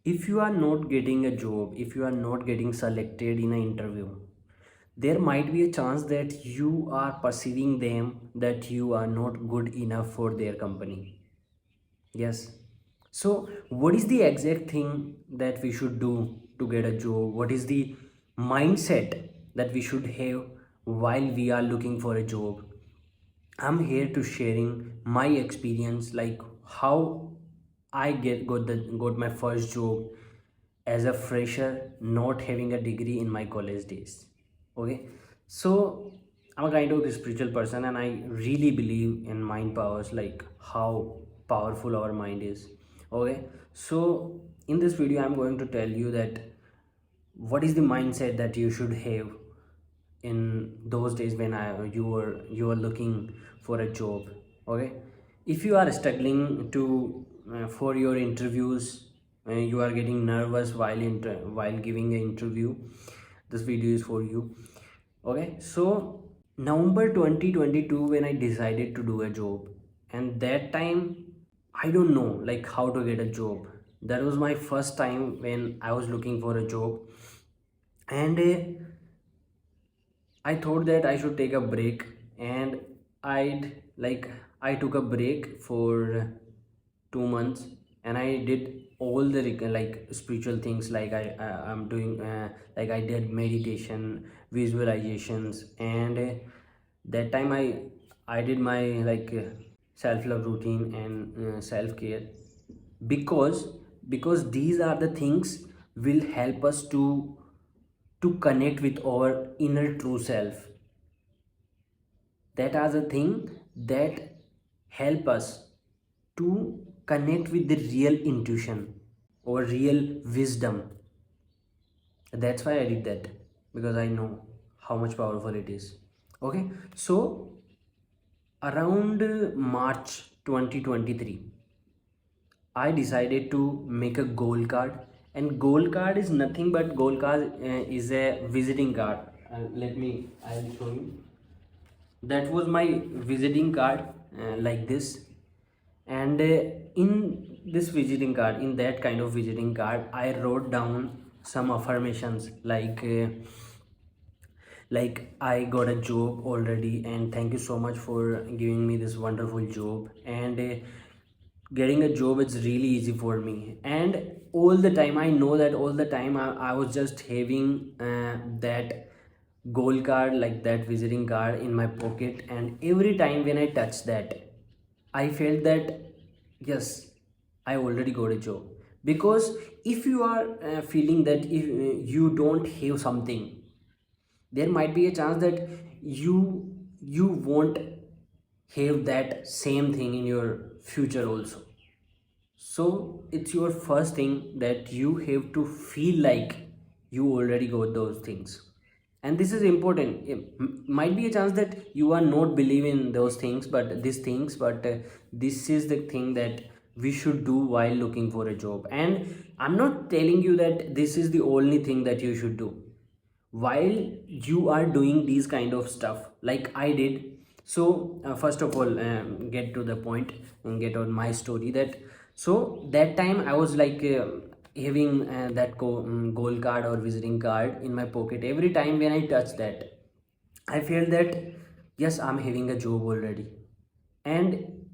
If you are not getting a job, if you are not getting selected in an interview, there might be a chance that you are perceiving them that you are not good enough for their company. Yes. So, what is the exact thing that we should do to get a job? What is the mindset that we should have while we are looking for a job? I'm here to sharing my experience, like how I got my first job as a fresher, not having a degree in my college days. Okay, so I'm a kind of spiritual person, and I really believe in mind powers, like how powerful our mind is. Okay, so in this video, I'm going to tell you that what is the mindset that you should have in those days when you were looking for a job. Okay, if you are struggling to for your interviews, you are getting nervous while giving an interview, this video is for you. Okay, so November 2022, when I decided to do a job, and that time I don't know like how to get a job. That was my first time when I was looking for a job, and I thought that I should take a break, and I took a break for 2 months, and I did all the spiritual things, like I'm doing like I did meditation, visualizations, and that time I did my self love routine and self care, because these are the things will help us to connect with our inner true self. That are the thing that help us to connect with the real intuition or real wisdom. That's why I did that, because I know how much powerful it is. Okay, so around March 2023, I decided to make a gold card. And gold card is nothing but gold card is a visiting card. I'll show you. That was my visiting card, like this. And in this visiting card, in that kind of visiting card, I wrote down some affirmations, like I got a job already, and thank you so much for giving me this wonderful job. And getting a job, it's really easy for me. And all the time I know that all the time I was just having that gold card, like that visiting card in my pocket, and every time when I touch that, I felt that yes, I already got a job. Because if you are feeling that if you don't have something, there might be a chance that you won't have that same thing in your future also. So it's your first thing that you have to feel like you already got those things. And this is important. It might be a chance that you are not believing those things, but these things, but this is the thing that we should do while looking for a job. And I'm not telling you that this is the only thing that you should do while you are doing these kind of stuff like I did. So first of all, get to the point and get on my story. That so that time I was having that gold card or visiting card in my pocket. Every time when I touch that, I feel that yes, I'm having a job already. And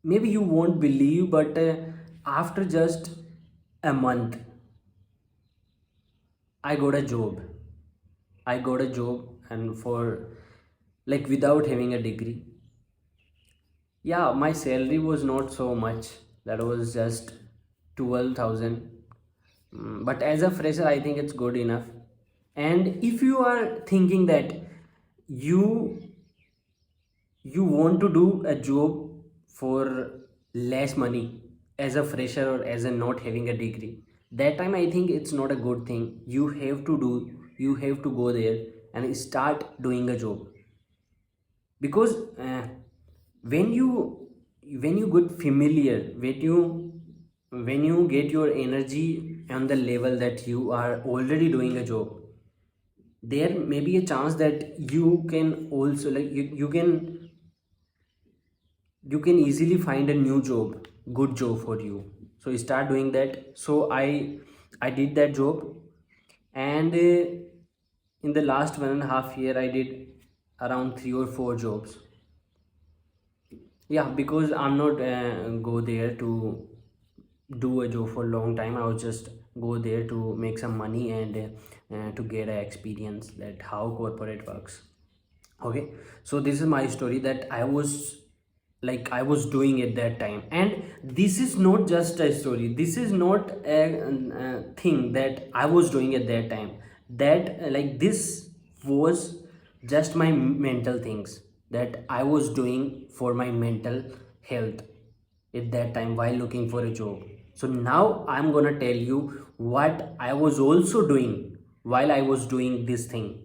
maybe you won't believe, but after just a month, I got a job. I got a job, and for like without having a degree. Yeah, my salary was not so much. That was just 12,000. But as a fresher, I think it's good enough. And if you are thinking that you you want to do a job for less money as a fresher or as a not having a degree, that time I think it's not a good thing. You have to go there and start doing a job. Because when you get familiar, when you get your energy on the level that you are already doing a job, there may be a chance that you can also you can easily find a new job, good job for you. So start doing that. So I did that job, and in the last 1.5 year I did around 3 or 4 jobs. Yeah, because I'm not go there to do a job for a long time. I was just go there to make some money and to get a experience that how corporate works. Okay, so this is my story that I was doing at that time. And this is not just a story, this is not a thing that I was doing at that time. That this was just my mental things that I was doing for my mental health at that time while looking for a job. So now I'm gonna tell you what I was also doing while I was doing this thing.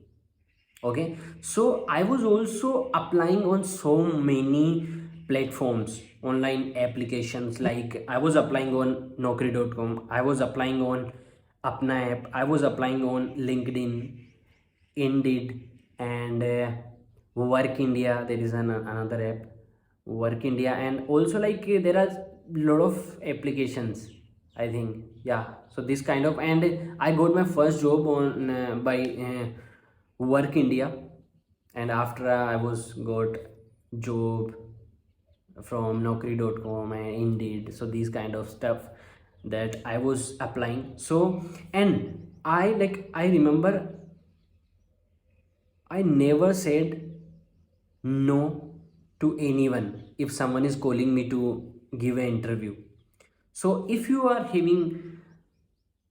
Okay, so I was also applying on so many platforms, online applications. Like I was applying on naukri.com, I was applying on Apna app, I was applying on LinkedIn, Indeed, and WorkIndia. There is another app, WorkIndia. And also there are lot of applications, I think. Yeah, so this kind of, and I got my first job on by WorkIndia. And after I was got job from naukri.com and Indeed. So these kind of stuff that I was applying. So, and I remember I never said no to anyone if someone is calling me to give an interview. So if you are having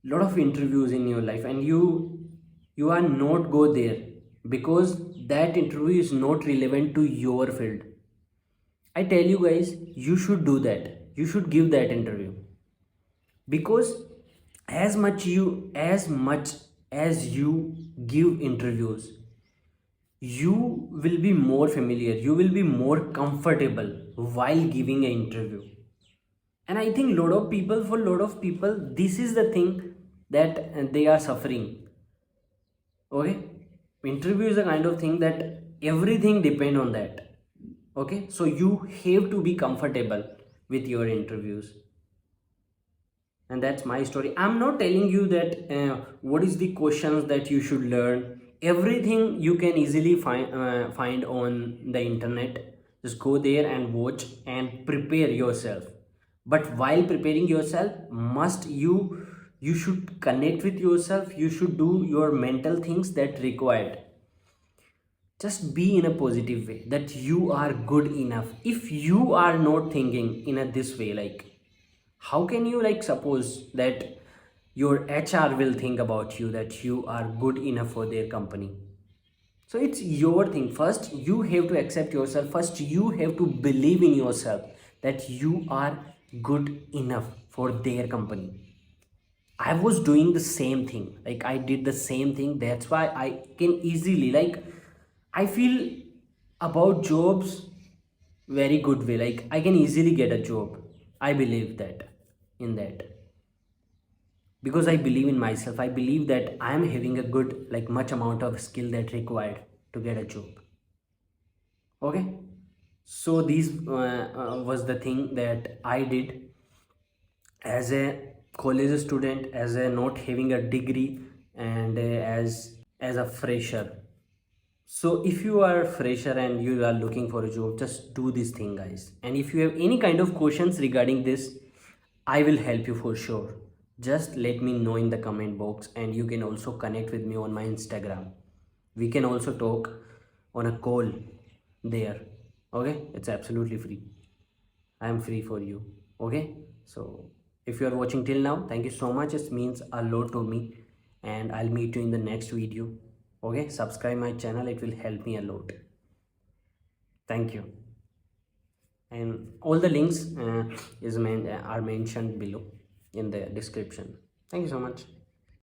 lot of interviews in your life and you are not go there because that interview is not relevant to your field, I tell you guys, you should do that. You should give that interview, because as much as you give interviews, you will be more familiar, you will be more comfortable while giving an interview. And I think lot of people, this is the thing that they are suffering. Okay, interview is a kind of thing that everything depend on that. Okay, so you have to be comfortable with your interviews. And that's my story. I'm not telling you that what is the questions that you should learn. Everything you can easily find on the internet. Just go there and watch and prepare yourself. But while preparing yourself, must you should connect with yourself. You should do your mental things that required. Just be in a positive way that you are good enough. If you are not thinking in a this way, how can you suppose that your HR will think about you that you are good enough for their company? So it's your thing. First you have to accept yourself, first you have to believe in yourself that you are good enough for their company. I was doing the same thing, I did the same thing. That's why I can easily I feel about jobs very good way. I can easily get a job. I believe that in that, because I believe in myself. I believe that I am having a good much amount of skill that required to get a job. Okay, so these was the thing that I did as a college student, as a not having a degree, and as a fresher. So if you are a fresher and you are looking for a job, just do this thing, guys. And if you have any kind of questions regarding this, I will help you for sure. Just let me know in the comment box, and you can also connect with me on my Instagram. We can also talk on a call there. Okay, it's absolutely free. I am free for you. Okay, so if you are watching till now, thank you so much. It means a lot to me, and I'll meet you in the next video. Okay, subscribe my channel, it will help me a lot. Thank you. And all the links are mentioned below in the description. Thank you so much.